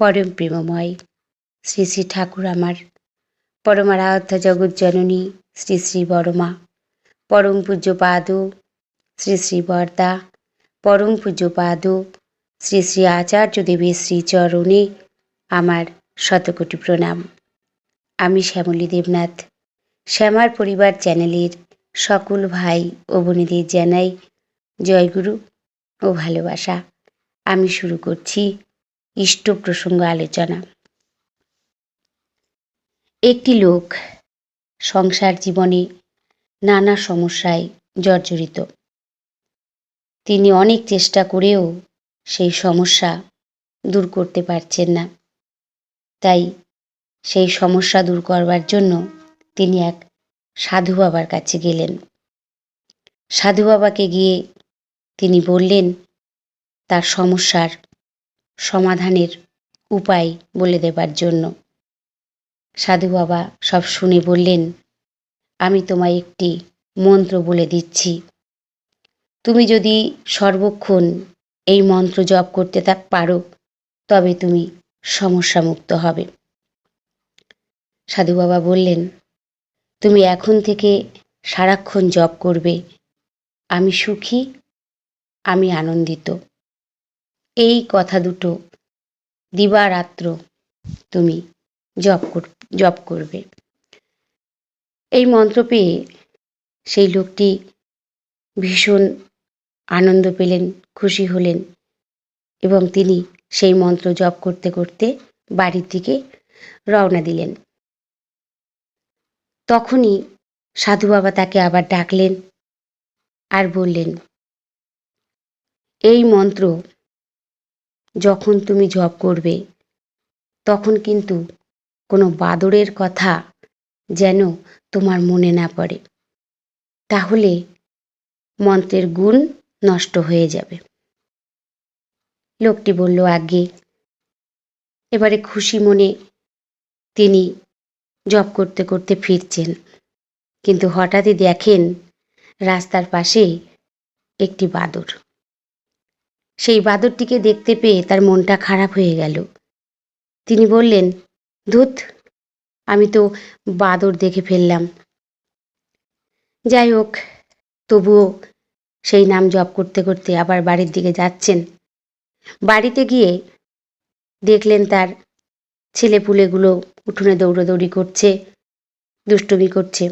পরম প্রেমময় শ্রী শ্রী ঠাকুর আমার পরমারাধ্য জগজ্জননী শ্রী শ্রী বড়মা, পরম পূজ্যপাদ শ্রী শ্রী বরদা, পরম পূজ্যপাদ শ্রী শ্রী আচার্য দেবের শ্রীচরণে আমার শতকোটি প্রণাম। আমি শ্যামলী দেবনাথ, শ্যামার পরিবার চ্যানেলের সকল ভাই ও বোনেদের জানাই জয়গুরু ও ভালোবাসা। আমি শুরু করছি ইষ্ট প্রসঙ্গ আলোচনা। একটি লোক সংসার জীবনে নানা সমস্যায় জর্জরিত। তিনি অনেক চেষ্টা করেও সেই সমস্যা দূর করতে পারছেন না। তাই সেই সমস্যা দূর করবার জন্য তিনি এক সাধু বাবার কাছে গেলেন। সাধু বাবাকে গিয়ে তিনি বললেন তার সমস্যার সমাধানের উপায় বলে দেবার জন্য। সাধু বাবা সব শুনে বললেন, আমি তোমায় একটি মন্ত্র বলে দিচ্ছি, তুমি যদি সর্বক্ষণ এই মন্ত্র জপ করতে পারো তবে তুমি সমস্যা মুক্ত হবে। সাধু বাবা বললেন, তুমি এখন থেকে সারাক্ষণ জপ করবে, আমি সুখী, আমি আনন্দিত। এই কথা দুটো দিবারাত্র তুমি জপ করবে। এই মন্ত্র পেয়ে সেই লোকটি ভীষণ আনন্দ পেলেন, খুশি হলেন এবং তিনি সেই মন্ত্র জপ করতে করতে বাড়ির দিকে রওনা দিলেন। তখনই সাধু বাবা তাকে আবার ডাকলেন আর বললেন, এই মন্ত্র যখন তুমি জপ করবে তখন কিন্তু কোনো বাদরের কথা যেন তোমার মনে না পড়ে, তাহলে মন্ত্রের গুণ নষ্ট হয়ে যাবে। লোকটি বলল, আজ্ঞে। এবারে খুশি মনে তিনি জপ করতে করতে ফিরছেন, কিন্তু হঠাৎই দেখেন রাস্তার পাশে একটি বাদর। সেই বাদরটিকে দেখতে পেয়ে তার মনটা খারাপ হয়ে গেল। তিনি বললেন, ধুৎ, আমি তো বাদর দেখে ফেললাম। যাই হোক, তবুও সেই নাম জপ করতে করতে আবার বাড়ির দিকে যাচ্ছেন। বাড়িতে গিয়ে দেখলেন তার ছেলেপুলেগুলো উঠোনে দৌড়াদৌড়ি করছে, দুষ্টুমি করছে।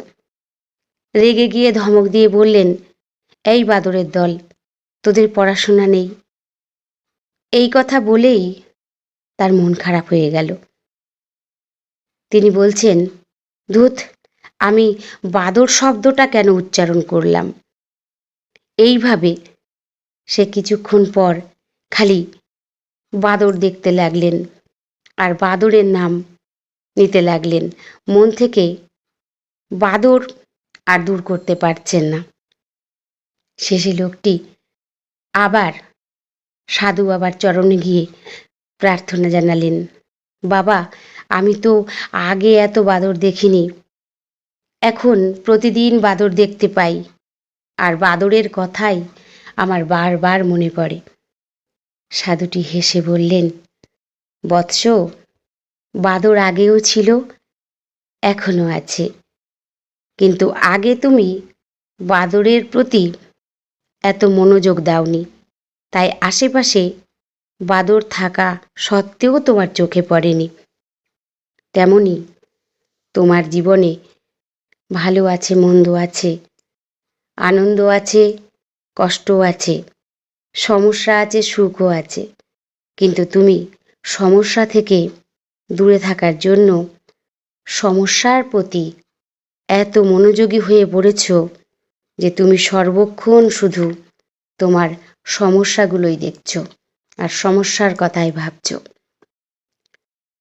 রেগে গিয়ে ধমক দিয়ে বললেন, এই বাদরের দল, তোদের পড়াশোনা নেই। এই কথা বলেই তার মন খারাপ হয়ে গেল। তিনি বলছেন, ধুৎ, আমি বাদর শব্দটা কেন উচ্চারণ করলাম। এইভাবে সে কিছুক্ষণ পর খালি বাদর দেখতে লাগলেন আর বাদরের নাম নিতে লাগলেন। মন থেকে বাদর আর দূর করতে পারছেন না। শেষে লোকটি আবার সাধু বাবার চরণে গিয়ে প্রার্থনা জানালেন, বাবা, আমি তো আগে এত বাদর দেখিনি, এখন প্রতিদিন বাদর দেখতে পাই আর বাদরের কথাই আমার বারবার মনে পড়ে। সাধুটি হেসে বললেন, বৎস, বাদর আগেও ছিল, এখনো আছে, কিন্তু আগে তুমি বাদরের প্রতি এত মনোযোগ দাওনি, তাই আশেপাশে বাদর থাকা সত্ত্বেও তোমার চোখে পড়েনি। তেমনি তোমার জীবনে ভালো আছে, মন্দ আছে, আনন্দ আছে, কষ্টও আছে, সমস্যা আছে, সুখও আছে, কিন্তু তুমি সমস্যা থেকে দূরে থাকার জন্য সমস্যার প্রতি এত মনোযোগী হয়ে পড়েছ যে তুমি সর্বক্ষণ শুধু তোমার সমস্যাগুলোই দেখছ আর সমস্যার কথাই ভাবছ।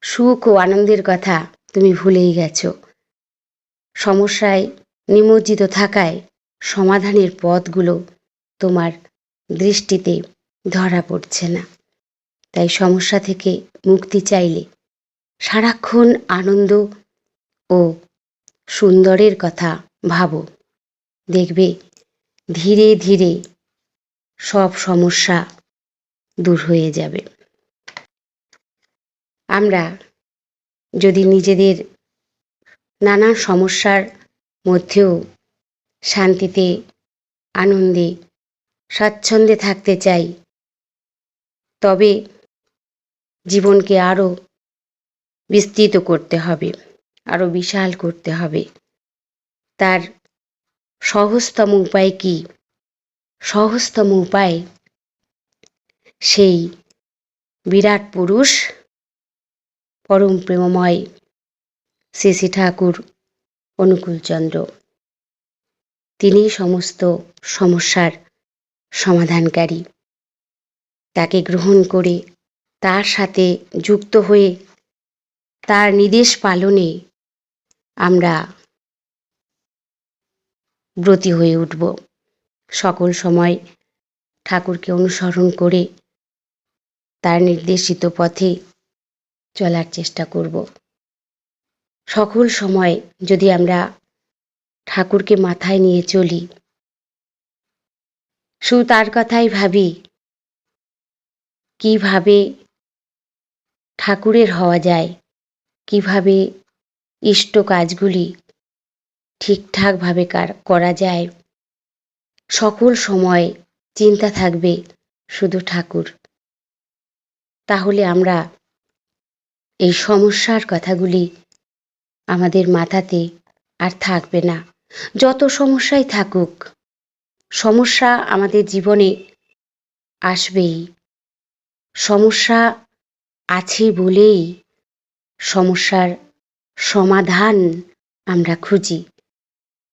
সুখ ও আনন্দের কথা তুমি ভুলেই গেছ। সমস্যায় নিমজ্জিত থাকায় সমাধানের পথগুলো তোমার দৃষ্টিতে ধরা পড়ছে না। তাই সমস্যা থেকে মুক্তি চাইলে সারাক্ষণ আনন্দ ও সুন্দরের কথা ভাবো, দেখবে ধীরে ধীরে সব সমস্যা দূর হয়ে যাবে। আমরা যদি নিজেদের নানা সমস্যার মধ্যেও শান্তিতে, আনন্দে, স্বাচ্ছন্দ্যে থাকতে চাই, তবে জীবনকে আরও বিস্তৃত করতে হবে, আরও বিশাল করতে হবে। তার সহজতম উপায় কি? সহজতম উপায় সেই বিরাট পুরুষ পরম প্রেমময় শ্রী শ্রী ঠাকুর অনুকূলচন্দ্র। তিনি সমস্ত সমস্যার সমাধানকারী। তাকে গ্রহণ করে, তার সাথে যুক্ত হয়ে, তার নির্দেশ পালনে আমরা ব্রতী হয়ে উঠব। সকল সময় ঠাকুরকে অনুসরণ করে তার নির্দেশিত পথে চলার চেষ্টা করব। সকল সময় যদি আমরা ঠাকুরকে মাথায় নিয়ে চলি, শুধু তার কথাই ভাবি, কিভাবে ঠাকুরের হওয়া যায়, কিভাবে ইষ্ট কাজগুলি ঠিকঠাকভাবে করা যায়, সকল সময় চিন্তা থাকবে শুধু ঠাকুর, তাহলে আমরা এই সমস্যার কথাগুলি আমাদের মাথাতে আর থাকবে না। যত সমস্যাই থাকুক, সমস্যা আমাদের জীবনে আসবেই। সমস্যা আছে বলেই সমস্যার সমাধান আমরা খুঁজি।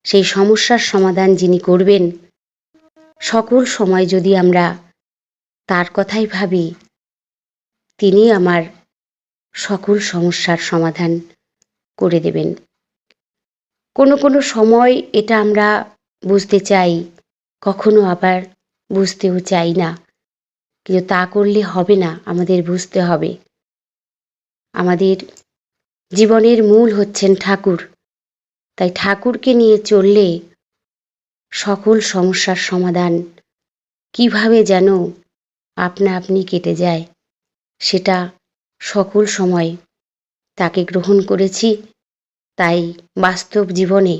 সেই সমস্যার সমাধান যিনি করবেন, সকল সময় যদি আমরা তার কথাই ভাবি, তিনি আমার সকল সমস্যার সমাধান করে দেবেন। কোনো কোনো সময় এটা আমরা বুঝতে চাই, কখনো আবার বুঝতেও চাই না, কিন্তু তা করলে হবে না, আমাদের বুঝতে হবে। আমাদের জীবনের মূল হচ্ছেন ঠাকুর, তাই ঠাকুরকে নিয়ে চললে সকল সমস্যার সমাধান কিভাবে যেন আপনা আপনি কেটে যায়, সেটা সকল সময় তাকে গ্রহণ করেছি। তাই বাস্তব জীবনে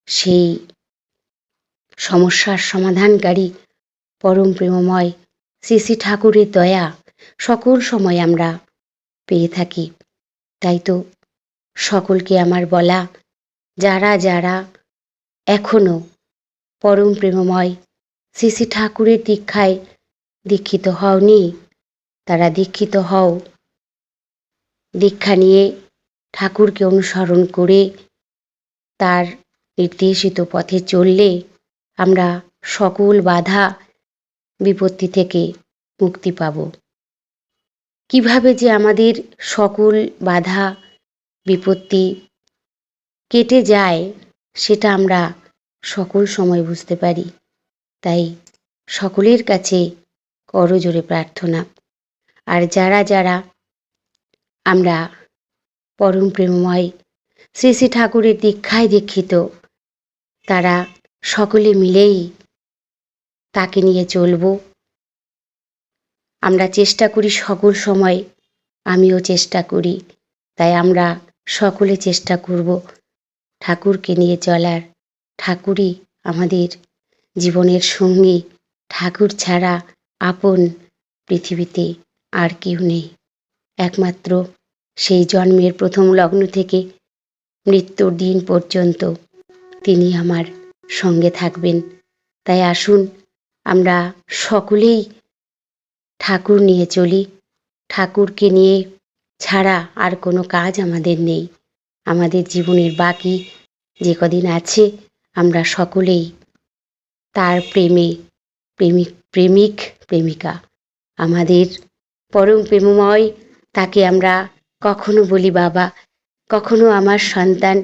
সেই সমস্যার সমাধানকারী পরম প্রেমময় শ্রী শ্রী ঠাকুরের দয়া সকল সময় আমরা পেয়ে থাকি। তাই তো সকলকে আমার বলা, যারা যারা এখনো পরম প্রেমময় শ্রী শ্রী ঠাকুরের দীক্ষায় দীক্ষিত হওনি, তারা দীক্ষিত হও। দীক্ষা নিয়ে ঠাকুরকে অনুসরণ করে তার নির্দেশিত পথে চললে আমরা সকল বাধা বিপত্তি থেকে মুক্তি পাব। কিভাবে যে আমাদের সকল বাধা বিপত্তি কেটে যায়, সেটা আমরা সকল সময় বুঝতে পারি। তাই সকলের কাছে করজোড়ে প্রার্থনা। আর যারা যারা আমরা পরম প্রেমময় শ্রী শ্রী ঠাকুরের দীক্ষায় দীক্ষিত, তারা সকলে মিলেই তাকে নিয়ে চলব। আমরা চেষ্টা করি সকল সময়, আমিও চেষ্টা করি, তাই আমরা সকলে চেষ্টা করব ঠাকুরকে নিয়ে চলার। ঠাকুরই আমাদের জীবনের সঙ্গী, ঠাকুর ছাড়া আপন পৃথিবীতে আর কেউ নেই। একমাত্র সেই জন্মের প্রথম লগ্ন থেকে মৃত্যুর দিন পর্যন্ত তিনি আমার সঙ্গে থাকবেন। তাই আসুন আমরা সকলেই ঠাকুর নিয়ে চলি। ঠাকুরকে নিয়ে ছাড়া আর কোনো কাজ আমাদের নেই। আমাদের জীবনের বাকি যে কদিন আছে, আমরা সকলেই তার প্রেমে প্রেমিক প্রেমিকা। আমাদের পরম প্রেমময় তাকে আমরা কখনো বলি বাবা, কখনো আমার সন্তান,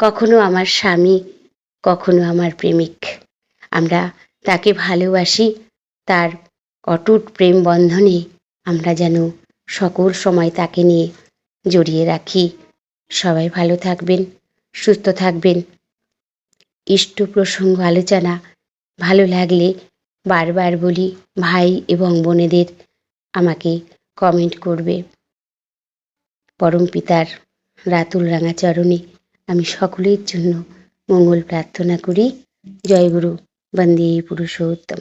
কখনো আমার স্বামী, কখনো আমার প্রেমিক। আমরা তাকে ভালোবাসি। তার অটুট প্রেম বন্ধনে আমরা যেন সকল সময় তাকে নিয়ে জড়িয়ে রাখি। সবাই ভালো থাকবেন, সুস্থ থাকবেন। ইষ্ট প্রসঙ্গ আলোচনা ভালো লাগলে বারবার বলি, ভাই এবং বোনেদের আমাকে কমেন্ট করবে। পরম পিতার রাতুল রাঙা চরণে আমি সকলের জন্য মঙ্গল প্রার্থনা করি। জয় গুরু, বন্দে পুরুষোত্তম।